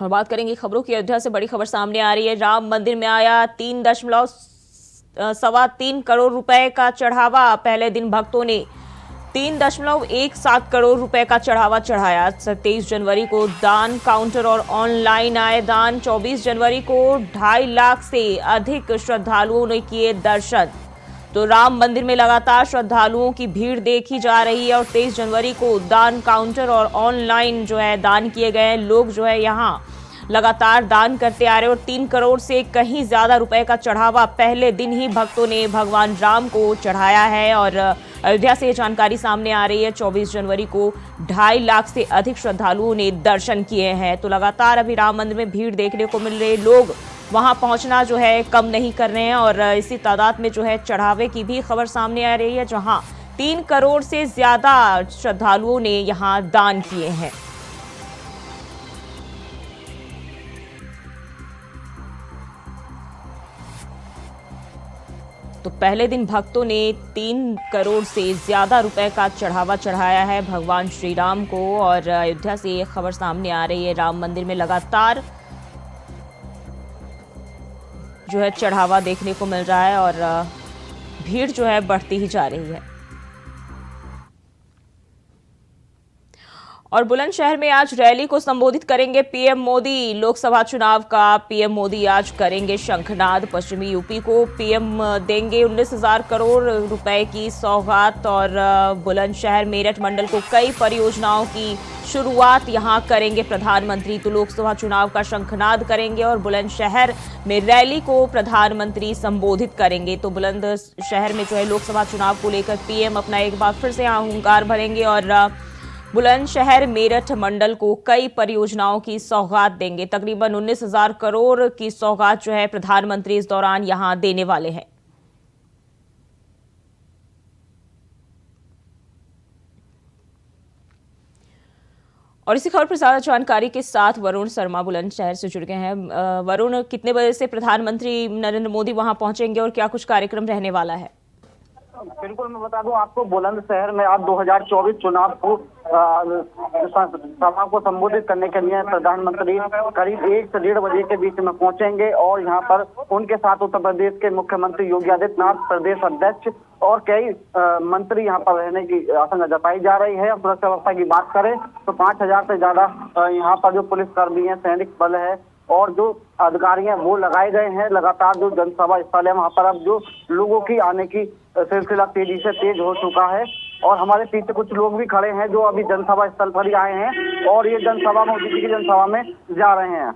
और बात करेंगे खबरों की। अयोध्या से बड़ी खबर सामने आ रही है। राम मंदिर में आया 3.3 करोड़ रुपए का चढ़ावा। पहले दिन भक्तों ने 3.17 करोड़ रुपए का चढ़ावा चढ़ाया। 23 जनवरी को दान काउंटर और ऑनलाइन आए दान। 24 जनवरी को 2.5 लाख से अधिक श्रद्धालुओं ने किए दर्शन। तो राम मंदिर में लगातार श्रद्धालुओं की भीड़ देखी जा रही है और 23 जनवरी को दान काउंटर और ऑनलाइन जो है दान किए गए। लोग जो है यहाँ लगातार दान करते आ रहे हैं और 3 करोड़ से कहीं ज्यादा रुपए का चढ़ावा पहले दिन ही भक्तों ने भगवान राम को चढ़ाया है। और अयोध्या से ये जानकारी सामने आ रही है। 24 जनवरी को 2.5 लाख से अधिक श्रद्धालुओं ने दर्शन किए हैं। तो लगातार अभी राम मंदिर में भीड़ देखने को मिल रही है। लोग वहां पहुंचना जो है कम नहीं कर रहे हैं और इसी तादाद में जो है चढ़ावे की भी खबर सामने आ रही है, जहां 3 करोड़ से ज्यादा श्रद्धालुओं ने यहां दान किए हैं। तो पहले दिन भक्तों ने 3 करोड़ से ज्यादा रुपए का चढ़ावा चढ़ाया है भगवान श्री राम को। और अयोध्या से ये खबर सामने आ रही है। राम मंदिर में लगातार जो है चढ़ावा देखने को मिल रहा है और भीड़ जो है बढ़ती ही जा रही है। और बुलंदशहर में आज रैली को संबोधित करेंगे पीएम मोदी। लोकसभा चुनाव का पीएम मोदी आज करेंगे शंखनाद। पश्चिमी यूपी को पीएम देंगे 19,000 करोड़ रुपए की सौगात। और बुलंदशहर मेरठ मंडल को कई परियोजनाओं की शुरुआत यहां करेंगे प्रधानमंत्री। तो लोकसभा चुनाव का शंखनाद करेंगे और बुलंदशहर में रैली को प्रधानमंत्री संबोधित करेंगे। तो बुलंदशहर में जो है लोकसभा चुनाव को लेकर पीएम अपना एक बार फिर से हुंकार भरेंगे और बुलंदशहर मेरठ मंडल को कई परियोजनाओं की सौगात देंगे। तकरीबन 19,000 करोड़ की सौगात जो है प्रधानमंत्री इस दौरान यहां देने वाले हैं। और इसी खबर पर ज्यादा जानकारी के साथ वरुण शर्मा बुलंदशहर से जुड़ गए हैं। वरुण, कितने बजे से प्रधानमंत्री नरेंद्र मोदी वहां पहुंचेंगे और क्या कुछ कार्यक्रम रहने वाला है? बिल्कुल, मैं बता दूं आपको, बुलंदशहर में आज 2024 चुनाव को सभा को संबोधित करने के लिए प्रधानमंत्री करीब 1 से 1.5 बजे के बीच में पहुंचेंगे। और यहां पर उनके साथ उत्तर प्रदेश के मुख्यमंत्री योगी आदित्यनाथ, प्रदेश अध्यक्ष और कई मंत्री यहां पर रहने की आशंका जताई जा रही है। सुरक्षा व्यवस्था की बात करें तो 5,000 से ज्यादा यहाँ पर जो पुलिसकर्मी है, सैनिक बल है और जो अधिकारी हैं वो लगाए गए हैं। लगातार जो जनसभा स्थल है वहां पर अब जो लोगों की आने की सिलसिला तेजी से तेज हो चुका है। और हमारे पीछे कुछ लोग भी खड़े हैं जो अभी जनसभा स्थल पर ही आए हैं और ये जनसभा मोदी जी की जनसभा में जा रहे हैं।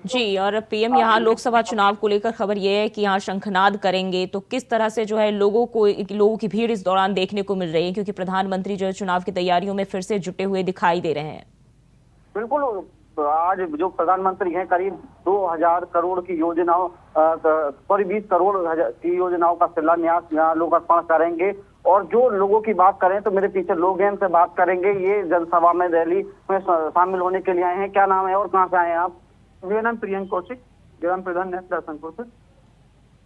जी, और पीएम यहाँ लोकसभा चुनाव को लेकर खबर ये है कि यहाँ शंखनाद करेंगे। तो किस तरह से जो है लोगों की भीड़ इस दौरान देखने को मिल रही है, क्योंकि प्रधानमंत्री जो है चुनाव की तैयारियों में फिर से जुटे हुए दिखाई दे रहे हैं? बिल्कुल, आज जो प्रधानमंत्री हैं करीब 2,000 करोड़ की योजनाओं, करीब 20 करोड़ की योजनाओं का शिलान्यास यहाँ लोकार्पण करेंगे। और जो लोगों की बात करें तो मेरे पीछे लोग हैं, इनसे बात करेंगे। ये जनसभा में, रैली में शामिल होने के लिए आए हैं। क्या नाम है और कहाँ से आए हैं आप? मेरा नाम प्रियंक कौशिक, ग्राम प्रधान नेता संकोच।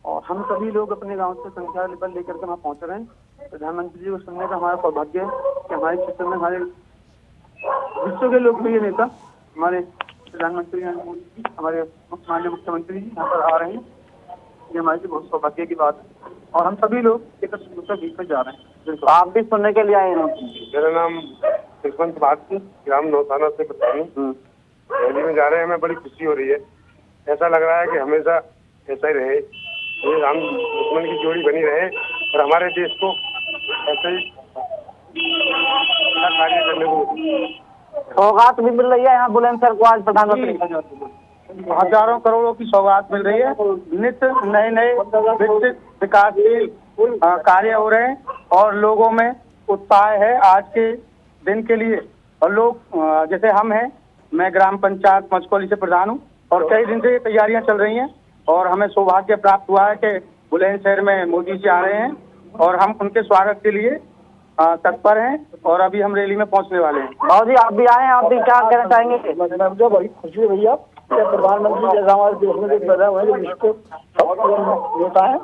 और हम सभी लोग अपने गांव से संख्या बल लेकर के वहाँ पहुंच रहे हैं। प्रधानमंत्री जी को सुनने का हमारा सौभाग्य है कि हमारे क्षेत्र में हमारे विश्व के लोकप्रिय नेता हमारे प्रधानमंत्री हमारे माननीय मुख्यमंत्री जी यहाँ पर आ रहे हैं। ये हमारे लिए बहुत सौभाग्य की बात है और हम सभी लोग एक दूसरे बीच में जा रहे हैं। आप भी सुनने के लिए आए हैं? मेरा नाम यशवंत भारती, ग्राम नौसाना से प्रधान हूँ। रैली में जा रहे हैं, हमें बड़ी खुशी हो रही है। ऐसा लग रहा है कि हमेशा ऐसा ही रहे, ये राम लक्ष्मण की जोड़ी बनी रहे और हमारे देश को ऐसे ही कार्य करने को सौगात भी मिल रही है यहाँ बुलंदशहर को आज प्रधानमंत्री? हजारों करोड़ों की सौगात मिल रही है। नित्य नए नए विकसित विकासशील कार्य हो रहे हैं और लोगों में उत्साह है आज के दिन के लिए। और लोग जैसे हम हैं, मैं ग्राम पंचायत मचकौली से प्रधान हूँ और कई दिन से ये तैयारियां चल रही हैं और हमें सौभाग्य प्राप्त हुआ है कि बुलंदशहर में मोदी जी आ रहे हैं और हम उनके स्वागत के लिए तत्पर हैं और अभी हम रैली में पहुंचने वाले हैं। बाबू जी, आप भी आए हैं, आप भी क्या कहना चाहेंगे? मुझे बड़ी खुशी है भैया, प्रधानमंत्री जैसा हमारे देश में पैदा हुए विश्व के नेता है।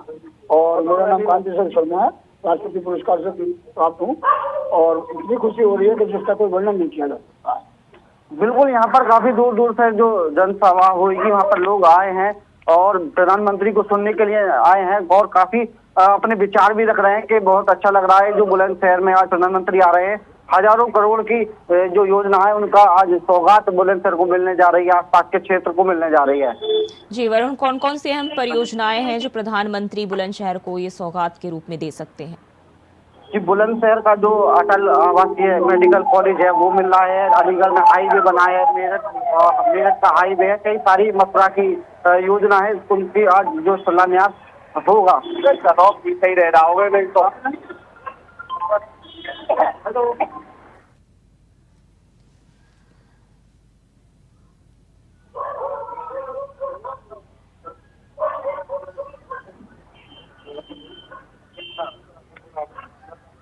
और मेरा नाम कांति शर्मा है, राष्ट्रपति पुरस्कार से प्राप्त हूँ और इतनी खुशी हो रही है कि जिसका कोई वर्णन नहीं किया जा सकता। बिल्कुल, यहाँ पर काफी दूर दूर से जो जनसभा होगी वहाँ पर लोग आए हैं और प्रधानमंत्री को सुनने के लिए आए हैं और काफी अपने विचार भी रख रहे हैं कि बहुत अच्छा लग रहा है जो बुलंदशहर में आज प्रधानमंत्री आ रहे हैं। हजारों करोड़ की जो योजना है उनका आज सौगात बुलंदशहर को मिलने जा रही है, आसपास के क्षेत्र को मिलने जा रही है। जी वरुण, कौन कौन सी अहम परियोजनाएं हैं जो प्रधानमंत्री बुलंदशहर को ये सौगात के रूप में दे सकते हैं? जी, बुलंदशहर का जो अटल आवासीय मेडिकल कॉलेज है वो मिल रहा है, अलीगढ़ में हाईवे बना है, मेरठ का हाईवे है, कई सारी मथुरा की योजना है, उनकी आज जो शिलान्यास होगा। सही रह रहा होगा नहीं तो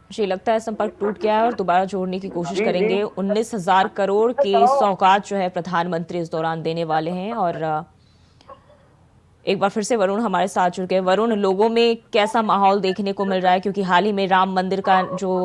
जी लगता है संपर्क टूट गया है और दोबारा जोड़ने की कोशिश करेंगे। 19,000 करोड़ की सौगात जो है प्रधानमंत्री इस दौरान देने वाले हैं। और एक बार फिर से वरुण हमारे साथ जुड़ गए। वरुण, लोगों में कैसा माहौल देखने को मिल रहा है, क्योंकि हाल ही में राम मंदिर का जो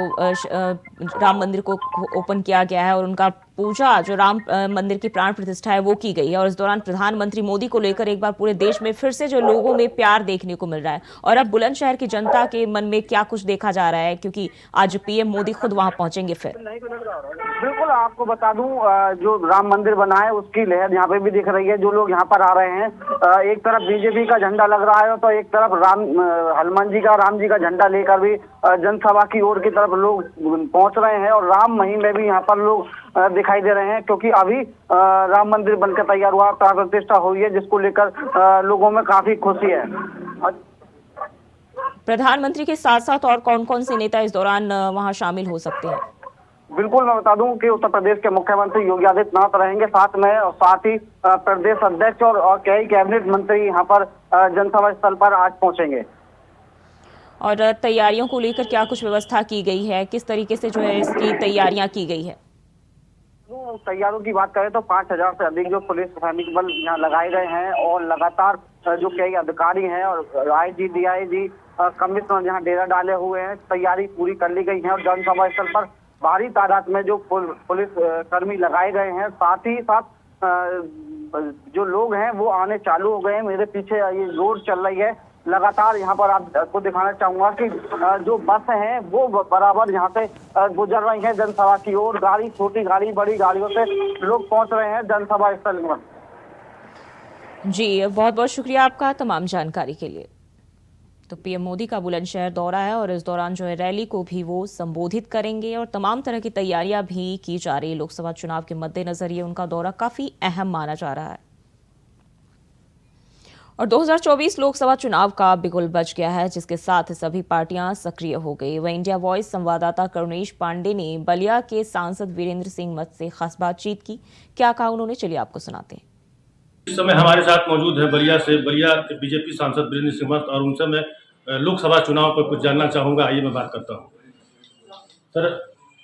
राम मंदिर को ओपन किया गया है और उनका पूजा जो राम मंदिर की प्राण प्रतिष्ठा है वो की गई है और इस दौरान प्रधानमंत्री मोदी को लेकर एक बार पूरे देश में फिर से जो लोगों में प्यार देखने को मिल रहा है, और अब बुलंदशहर की जनता के मन में क्या कुछ देखा जा रहा है, क्योंकि आज पीएम मोदी खुद वहां पहुंचेंगे। फिर बिल्कुल आपको बता दूं, जो राम मंदिर बना है उसकी लहर यहाँ पे भी दिख रही है। जो लोग यहाँ पर आ रहे हैं, एक तरफ बीजेपी का झंडा लग रहा है तो एक तरफ हनुमान जी का राम जी का झंडा लेकर भी जनसभा की ओर की तरफ लोग पहुंच रहे हैं और राम महिम में भी यहाँ पर लोग दिखाई दे रहे हैं, क्योंकि अभी राम मंदिर बनकर तैयार हुआ, प्राण प्रतिष्ठा हुई है, जिसको लेकर लोगों में काफी खुशी है। प्रधानमंत्री के साथ साथ और कौन कौन से नेता इस दौरान वहां शामिल हो सकते हैं? बिल्कुल, मैं बता दूं कि उत्तर प्रदेश के मुख्यमंत्री योगी आदित्यनाथ रहेंगे साथ में, और साथ ही प्रदेश अध्यक्ष और कई कैबिनेट मंत्री यहाँ पर जनसभा स्थल पर आज पहुंचेंगे। और तैयारियों को लेकर क्या कुछ व्यवस्था की गई है, किस तरीके से जो है इसकी तैयारियां की गई है? तैयारों की बात करें तो 5,000 से अधिक जो पुलिस सैनिक बल यहाँ लगाए गए हैं और लगातार जो कई अधिकारी हैं और आईजी, डीआईजी, कमिश्नर यहाँ डेरा डाले हुए हैं। तैयारी पूरी कर ली गई है और जनसभा स्थल पर भारी तादाद में जो पुलिस कर्मी लगाए गए हैं, साथ ही साथ जो लोग हैं वो आने चालू हो गए हैं। मेरे पीछे ये रोड चल रही है लगातार, यहाँ पर आपको दिखाना चाहूंगा कि जो बस हैं वो बराबर यहाँ से गुजर रही हैं जनसभा की ओर। गाड़ी, छोटी गाड़ी, बड़ी गाड़ियों से लोग पहुंच रहे हैं जनसभा स्थल पर। जी बहुत बहुत शुक्रिया आपका तमाम जानकारी के लिए। तो पीएम मोदी का बुलंदशहर दौरा है और इस दौरान जो है रैली को भी वो संबोधित करेंगे और तमाम तरह की तैयारियां भी की जा रही है। लोकसभा चुनाव के मद्देनजर ये उनका दौरा काफी अहम माना जा रहा है। और 2024 लोकसभा चुनाव का बिगुल बज गया है, जिसके साथ सभी पार्टियां सक्रिय हो गई। वह इंडिया वॉइस संवाददाता करुणेश पांडे ने बलिया के सांसद वीरेंद्र सिंह मत से खास बातचीत की। क्या कहा उन्होंने, चलिए आपको सुनाते हैं। इस समय हमारे साथ मौजूद है बलिया के बीजेपी सांसद वीरेंद्र सिंह मत, और उनसे मैं लोकसभा चुनाव पर कुछ जानना चाहूँगा। आइए मैं बात करता हूँ। सर,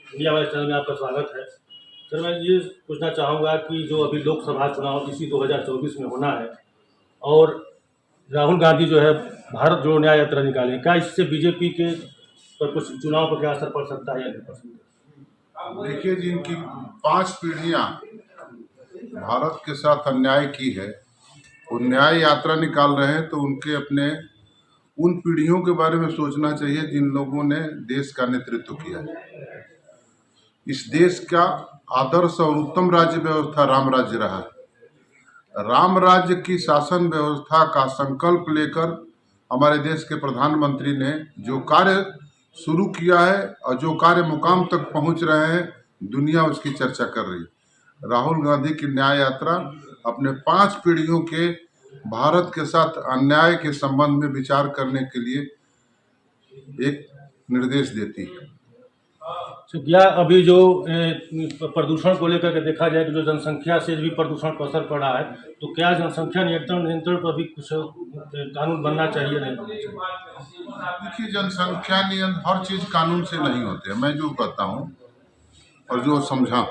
इंडिया वॉइस चैनल में आपका स्वागत है। सर, मैं ये पूछना चाहूँगा कि जो अभी लोकसभा चुनाव इसी 2024 में होना है और राहुल गांधी जो है भारत जोड़ो न्याय यात्रा निकाले, क्या इससे बीजेपी के पर कुछ चुनाव पर क्या असर पड़ सकता है या नहीं पड़ सकता? देखिए, जिनकी 5 पीढ़ियां भारत के साथ अन्याय की है, वो न्याय यात्रा निकाल रहे हैं, तो उनके अपने उन पीढ़ियों के बारे में सोचना चाहिए जिन लोगों ने देश का नेतृत्व किया है। इस देश का आदर्श और उत्तम राज्य व्यवस्था राम राज्य रहा है। राम राज्य की शासन व्यवस्था का संकल्प लेकर हमारे देश के प्रधानमंत्री ने जो कार्य शुरू किया है और जो कार्य मुकाम तक पहुंच रहे हैं, दुनिया उसकी चर्चा कर रही है। राहुल गांधी की न्याय यात्रा अपने 5 पीढ़ियों के भारत के साथ अन्याय के संबंध में विचार करने के लिए एक निर्देश देती है। क्या अभी जो प्रदूषण को लेकर के देखा जाए तो जो जनसंख्या से भी प्रदूषण पर असर पड़ा है, तो क्या जनसंख्या नियंत्रण पर भी कुछ कानून बनना चाहिए, नहीं बनना चाहिए? देखिए, जनसंख्या नियंत्रण हर चीज कानून से नहीं होते। मैं जो कहता हूँ और जो समझा,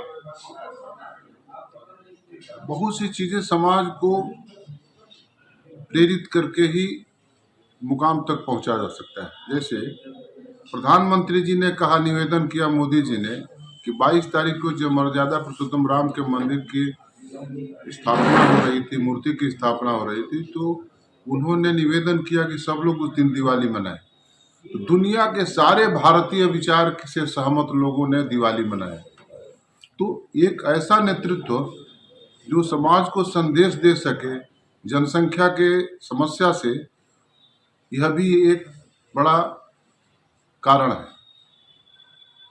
बहुत सी चीजें समाज को प्रेरित करके ही मुकाम तक पहुंचा जा सकता है। जैसे प्रधानमंत्री जी ने कहा, निवेदन किया मोदी जी ने कि 22 तारीख को जब मर्यादा पुरुषोत्तम राम के मंदिर की स्थापना हो रही थी, मूर्ति की स्थापना हो रही थी, तो उन्होंने निवेदन किया कि सब लोग उस दिन दिवाली मनाएं। तो दुनिया के सारे भारतीय विचार से सहमत लोगों ने दिवाली मनाया। तो एक ऐसा नेतृत्व जो समाज को संदेश दे सके जनसंख्या के समस्या से, यह भी एक बड़ा कारण है।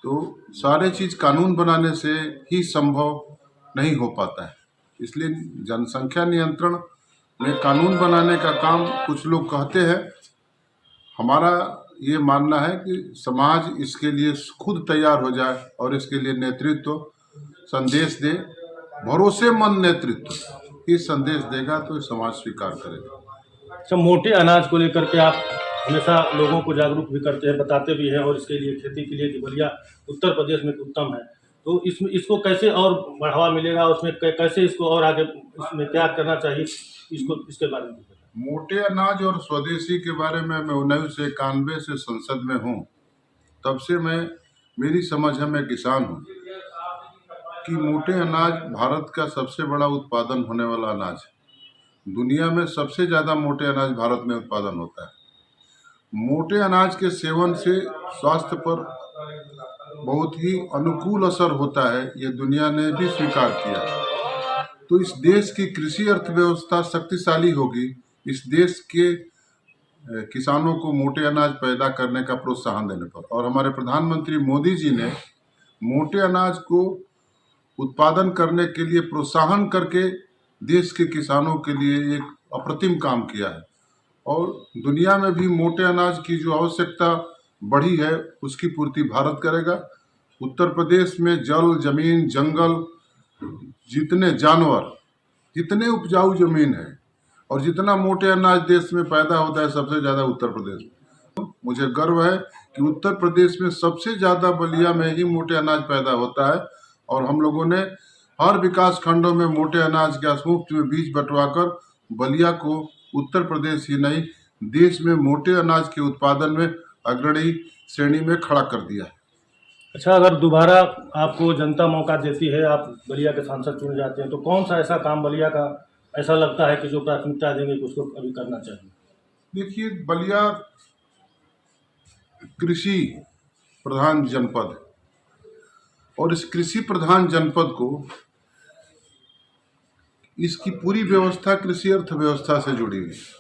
तो सारे चीज कानून बनाने से ही संभव नहीं हो पाता है, इसलिए जनसंख्या नियंत्रण में कानून बनाने का काम कुछ लोग कहते हैं। हमारा ये मानना है कि समाज इसके लिए खुद तैयार हो जाए और इसके लिए नेतृत्व संदेश दे। भरोसेमंद नेतृत्व ही संदेश देगा तो समाज स्वीकार करेगा। अच्छा, मोटे अनाज को लेकर के आप हमेशा लोगों को जागरूक भी करते हैं, बताते भी हैं, और इसके लिए खेती के लिए कि बलिया उत्तर प्रदेश में उत्तम है, तो इसको कैसे और बढ़ावा मिलेगा, उसमें कैसे इसको और आगे इसमें क्या करना चाहिए, इसके बारे में बताएं। मोटे अनाज और स्वदेशी के बारे में मैं 1991 से संसद में हूँ, तब से मेरी समझ है, मैं किसान हूँ, कि मोटे अनाज भारत का सबसे बड़ा उत्पादन होने वाला अनाज है। दुनिया में सबसे ज़्यादा मोटे अनाज भारत में उत्पादन होता है। मोटे अनाज के सेवन से स्वास्थ्य पर बहुत ही अनुकूल असर होता है, ये दुनिया ने भी स्वीकार किया। तो इस देश की कृषि अर्थव्यवस्था शक्तिशाली होगी, इस देश के किसानों को मोटे अनाज पैदा करने का प्रोत्साहन देने पर। और हमारे प्रधानमंत्री मोदी जी ने मोटे अनाज को उत्पादन करने के लिए प्रोत्साहन करके देश के किसानों के लिए एक अप्रतिम काम किया है। और दुनिया में भी मोटे अनाज की जो आवश्यकता बढ़ी है, उसकी पूर्ति भारत करेगा। उत्तर प्रदेश में जल, जमीन, जंगल, जितने जानवर, जितने उपजाऊ जमीन है और जितना मोटे अनाज देश में पैदा होता है, सबसे ज़्यादा उत्तर प्रदेश में। मुझे गर्व है कि उत्तर प्रदेश में सबसे ज़्यादा बलिया में ही मोटे अनाज पैदा होता है। और हम लोगों ने हर विकास खंडों में मोटे अनाज के मुफ्त में बीज बंटवाकर बलिया को उत्तर प्रदेश ही नहीं, देश में मोटे अनाज के उत्पादन में अग्रणी श्रेणी में खड़ा कर दिया है। अच्छा, अगर दोबारा आपको जनता मौका देती है, आप बलिया के सांसद चुने जाते हैं, तो कौन सा ऐसा काम बलिया का ऐसा लगता है कि जो प्राथमिकता देंगे कि उसको अभी करना चाहिए? देखिए, बलिया कृषि प्रधान जनपद है और इस कृषि प्रधान जनपद को, इसकी पूरी व्यवस्था कृषि अर्थव्यवस्था से जुड़ी हुई है।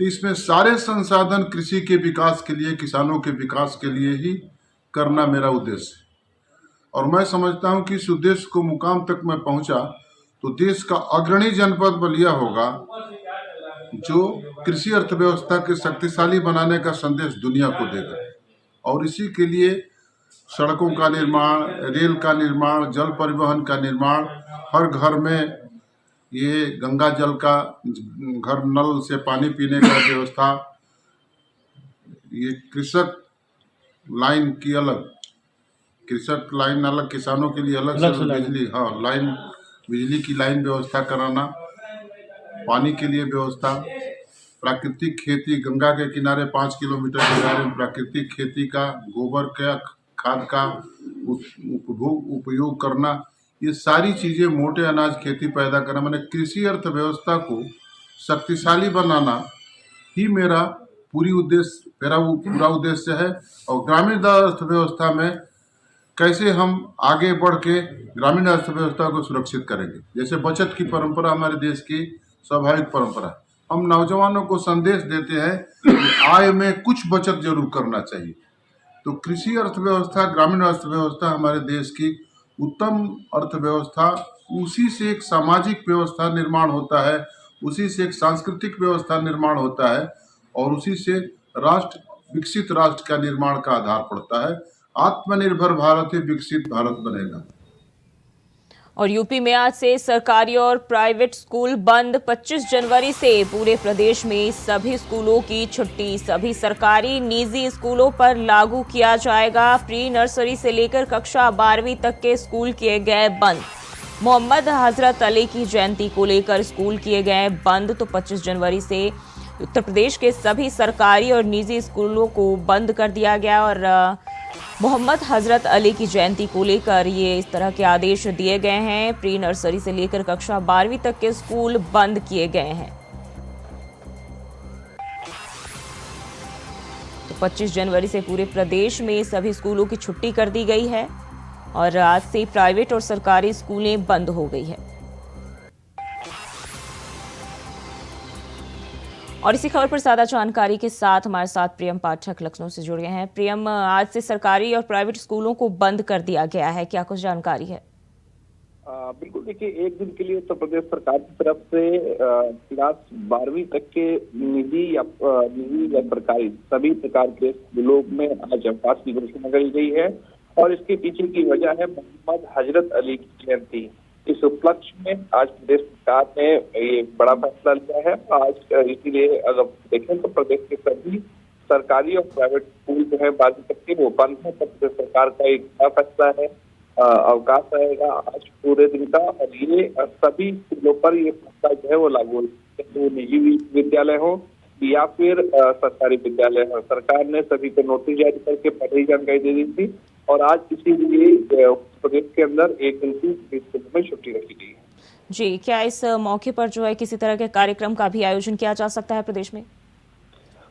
तो इसमें सारे संसाधन कृषि के विकास के लिए, किसानों के विकास के लिए ही करना मेरा उद्देश्य है। और मैं समझता हूं कि इस उद्देश्य को मुकाम तक मैं पहुंचा तो देश का अग्रणी जनपद बलिया होगा, जो कृषि अर्थव्यवस्था के शक्तिशाली बनाने का संदेश दुनिया को देगा। और इसी के लिए सड़कों का निर्माण, रेल का निर्माण, जल परिवहन का निर्माण, हर घर में ये गंगा जल का, घर नल से पानी पीने का व्यवस्था, ये कृषक लाइन की अलग, कृषक लाइन अलग, किसानों के लिए अलग से बिजली, लाइन, बिजली की लाइन व्यवस्था कराना, पानी के लिए व्यवस्था, प्राकृतिक खेती, गंगा के किनारे 5 किलोमीटर के दायरे में प्राकृतिक खेती का, गोबर का, खाद का उपयोग करना, ये सारी चीज़ें मोटे अनाज खेती पैदा करना, मैंने कृषि अर्थव्यवस्था को शक्तिशाली बनाना ही मेरा पूरा उद्देश्य है। और ग्रामीण अर्थव्यवस्था में कैसे हम आगे बढ़ के ग्रामीण अर्थव्यवस्था को सुरक्षित करेंगे। जैसे बचत की परंपरा हमारे देश की स्वाभाविक परंपरा है, हम नौजवानों को संदेश देते हैं कि आय में कुछ बचत जरूर करना चाहिए। तो कृषि अर्थव्यवस्था, ग्रामीण अर्थव्यवस्था हमारे देश की उत्तम अर्थव्यवस्था, उसी से एक सामाजिक व्यवस्था निर्माण होता है, उसी से एक सांस्कृतिक व्यवस्था निर्माण होता है और उसी से राष्ट्र, विकसित राष्ट्र का निर्माण का आधार पड़ता है। आत्मनिर्भर भारत ही विकसित भारत बनेगा। और यूपी में आज से सरकारी और प्राइवेट स्कूल बंद। 25 जनवरी से पूरे प्रदेश में सभी स्कूलों की छुट्टी। सभी सरकारी निजी स्कूलों पर लागू किया जाएगा। प्री नर्सरी से लेकर कक्षा 12वीं तक के स्कूल किए गए बंद। मोहम्मद हजरत अली की जयंती को लेकर स्कूल किए गए बंद। तो 25 जनवरी से उत्तर प्रदेश के सभी सरकारी और निजी स्कूलों को बंद कर दिया गया और मोहम्मद हजरत अली की जयंती को लेकर ये इस तरह के आदेश दिए गए हैं। प्री नर्सरी से लेकर कक्षा 12वीं तक के स्कूल बंद किए गए हैं। तो 25 जनवरी से पूरे प्रदेश में सभी स्कूलों की छुट्टी कर दी गई है और आज से प्राइवेट और सरकारी स्कूलें बंद हो गई है। और इसी खबर पर ज्यादा जानकारी के साथ हमारे साथ प्रियम पाठक लखनऊ से जुड़ गए हैं। प्रियम, आज से सरकारी और प्राइवेट स्कूलों को बंद कर दिया गया है, क्या कुछ जानकारी है? बिल्कुल, देखिए, एक दिन के लिए उत्तर प्रदेश सरकार की तरफ से क्लास 12वीं तक के निजी या सरकारी सभी प्रकार के स्कूलों में आज अवकाश की घोषणा करी गई है और इसके पीछे की वजह है मोहम्मद हजरत अली की जयंती। इस उपलक्ष्य में आज प्रदेश सरकार ने ये बड़ा फैसला लिया है। आज इसीलिए अगर देखें तो प्रदेश के सभी सरकारी और प्राइवेट स्कूल जो है 12वीं तक के वो बंद है। प्रदेश सरकार का एक बड़ा फैसला है। अवकाश रहेगा आज पूरे दिन का और ये सभी स्कूलों पर ये फैसला जो है वो लागू होगा, तो निजी विद्यालय हो या फिर सरकारी विद्यालय हो। सरकार ने सभी को नोटिस जारी करके पहले ही जानकारी दे दी थी और आज इसीलिए प्रदेश के अंदर एक दिन की स्कूलों में छुट्टी रखी गई है। जी, क्या इस मौके पर जो है किसी तरह के कार्यक्रम का भी आयोजन किया जा सकता है प्रदेश में?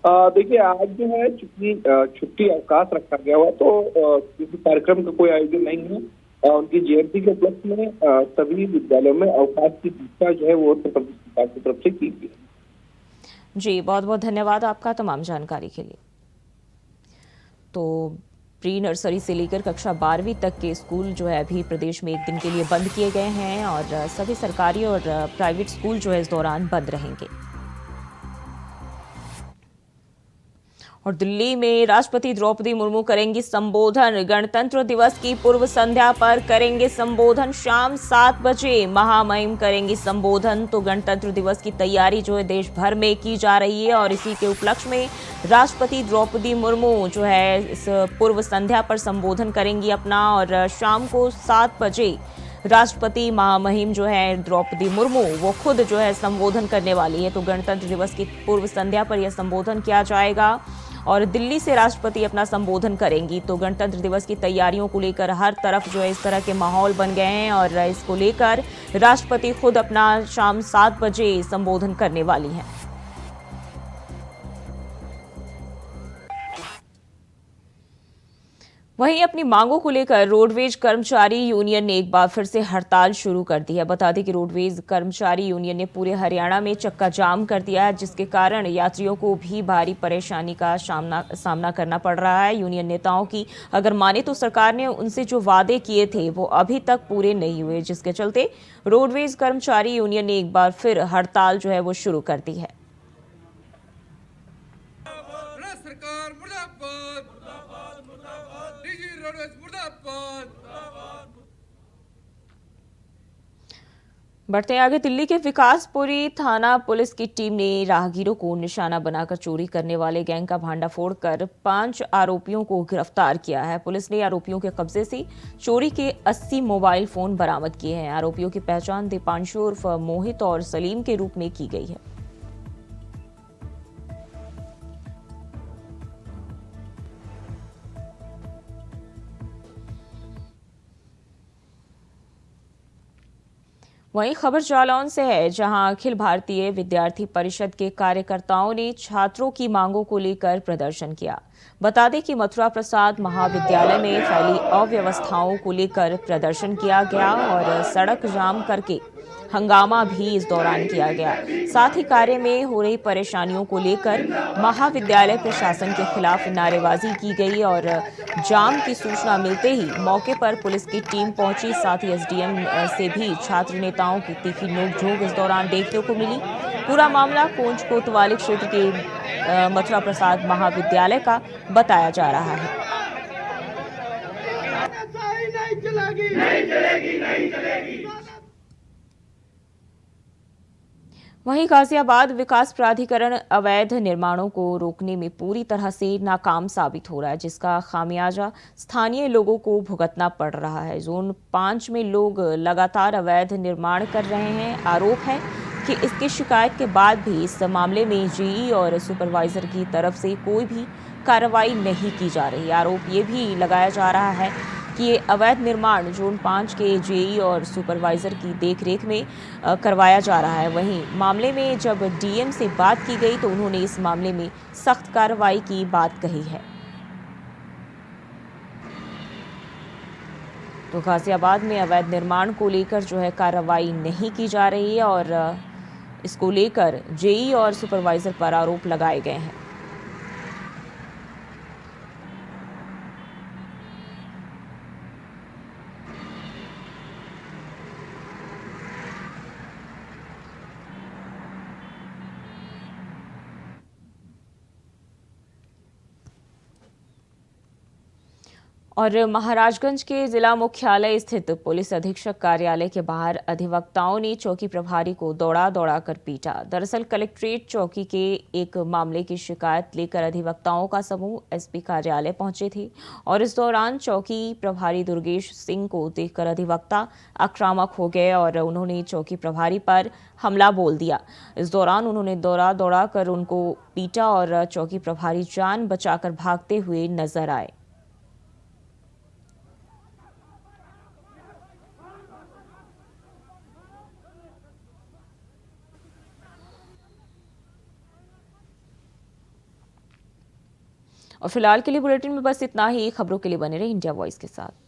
देखिए, आज जो है छुट्टी अवकाश रखा गया हुआ, तो किसी कार्यक्रम का कोई आयोजन नहीं है। उनकी जयंती के उपलक्ष्य में सभी विद्यालयों में अवकाश की घोषणा जो है वो उत्तर प्रदेश सरकार की तरफ से की गई है। जी, बहुत बहुत धन्यवाद आपका तमाम जानकारी के लिए। तो प्री नर्सरी से लेकर कक्षा 12वीं तक के स्कूल जो है अभी प्रदेश में एक दिन के लिए बंद किए गए हैं और सभी सरकारी और प्राइवेट स्कूल जो है इस दौरान बंद रहेंगे। और दिल्ली में राष्ट्रपति द्रौपदी मुर्मू करेंगी संबोधन। गणतंत्र दिवस की पूर्व संध्या पर करेंगे संबोधन। शाम 7 बजे महामहिम करेंगी संबोधन। तो गणतंत्र दिवस की तैयारी जो है देश भर में की जा रही है और इसी के उपलक्ष्य में राष्ट्रपति द्रौपदी मुर्मू जो है इस पूर्व संध्या पर संबोधन करेंगी अपना और शाम को 7 बजे राष्ट्रपति महामहिम जो है द्रौपदी मुर्मू वो खुद जो है संबोधन करने वाली है। तो गणतंत्र दिवस की पूर्व संध्या पर यह संबोधन किया जाएगा और दिल्ली से राष्ट्रपति अपना संबोधन करेंगी। तो गणतंत्र दिवस की तैयारियों को लेकर हर तरफ जो है इस तरह के माहौल बन गए हैं और इसको लेकर राष्ट्रपति खुद अपना शाम 7 बजे संबोधन करने वाली हैं। वहीं अपनी मांगों को लेकर रोडवेज कर्मचारी यूनियन ने एक बार फिर से हड़ताल शुरू कर दी है। बता दें कि रोडवेज कर्मचारी यूनियन ने पूरे हरियाणा में चक्का जाम कर दिया है, जिसके कारण यात्रियों को भी भारी परेशानी का सामना करना पड़ रहा है। यूनियन नेताओं की अगर माने तो सरकार ने उनसे जो वादे किए थे वो अभी तक पूरे नहीं हुए, जिसके चलते रोडवेज कर्मचारी यूनियन ने एक बार फिर हड़ताल जो है वो शुरू कर दी है। बढ़ते आगे, दिल्ली के विकासपुरी थाना पुलिस की टीम ने राहगीरों को निशाना बनाकर चोरी करने वाले गैंग का भांडाफोड़ कर 5 आरोपियों को गिरफ्तार किया है। पुलिस ने आरोपियों के कब्जे से चोरी के 80 मोबाइल फोन बरामद किए हैं। आरोपियों की पहचान दीपांशु उर्फ मोहित और सलीम के रूप में की गई है। वहीं खबर जालौन से है, जहां अखिल भारतीय विद्यार्थी परिषद के कार्यकर्ताओं ने छात्रों की मांगों को लेकर प्रदर्शन किया। बता दें कि मथुरा प्रसाद महाविद्यालय में फैली अव्यवस्थाओं को लेकर प्रदर्शन किया गया और सड़क जाम करके हंगामा भी इस दौरान किया गया। साथ ही कार्य में हो रही परेशानियों को लेकर महाविद्यालय प्रशासन के खिलाफ नारेबाजी की गई और जाम की सूचना मिलते ही मौके पर पुलिस की टीम पहुंची। साथ ही एसडीएम से भी छात्र नेताओं की तीखी नोकझोंक इस दौरान देखने को मिली। पूरा मामला कोंच कोतवाली क्षेत्र के मथुरा प्रसाद महाविद्यालय का बताया जा रहा है। वहीं गाजियाबाद विकास प्राधिकरण अवैध निर्माणों को रोकने में पूरी तरह से नाकाम साबित हो रहा है, जिसका खामियाजा स्थानीय लोगों को भुगतना पड़ रहा है। जोन 5 में लोग लगातार अवैध निर्माण कर रहे हैं। आरोप है कि इसकी शिकायत के बाद भी इस मामले में जेई और सुपरवाइजर की तरफ से कोई भी कार्रवाई नहीं की जा रही। आरोप ये भी लगाया जा रहा है कि ये अवैध निर्माण जोन 5 के जेई और सुपरवाइजर की देखरेख में करवाया जा रहा है। वहीं मामले में जब डीएम से बात की गई तो उन्होंने इस मामले में सख्त कार्रवाई की बात कही है। तो गाजियाबाद में अवैध निर्माण को लेकर जो है कार्रवाई नहीं की जा रही है और इसको लेकर जेई और सुपरवाइजर पर आरोप लगाए गए हैं। और महाराजगंज के जिला मुख्यालय स्थित पुलिस अधीक्षक कार्यालय के बाहर अधिवक्ताओं ने चौकी प्रभारी को दौड़ा कर पीटा। दरअसल कलेक्ट्रेट चौकी के एक मामले की शिकायत लेकर अधिवक्ताओं का समूह एसपी कार्यालय पहुंचे थे और इस दौरान चौकी प्रभारी दुर्गेश सिंह को देखकर अधिवक्ता आक्रामक हो गए और उन्होंने चौकी प्रभारी पर हमला बोल दिया। इस दौरान उन्होंने दौड़ा कर उनको पीटा और चौकी प्रभारी जान बचाकर भागते हुए नजर आए। और फिलहाल के लिए बुलेटिन में बस इतना ही। खबरों के लिए बने रहे इंडिया वॉइस के साथ।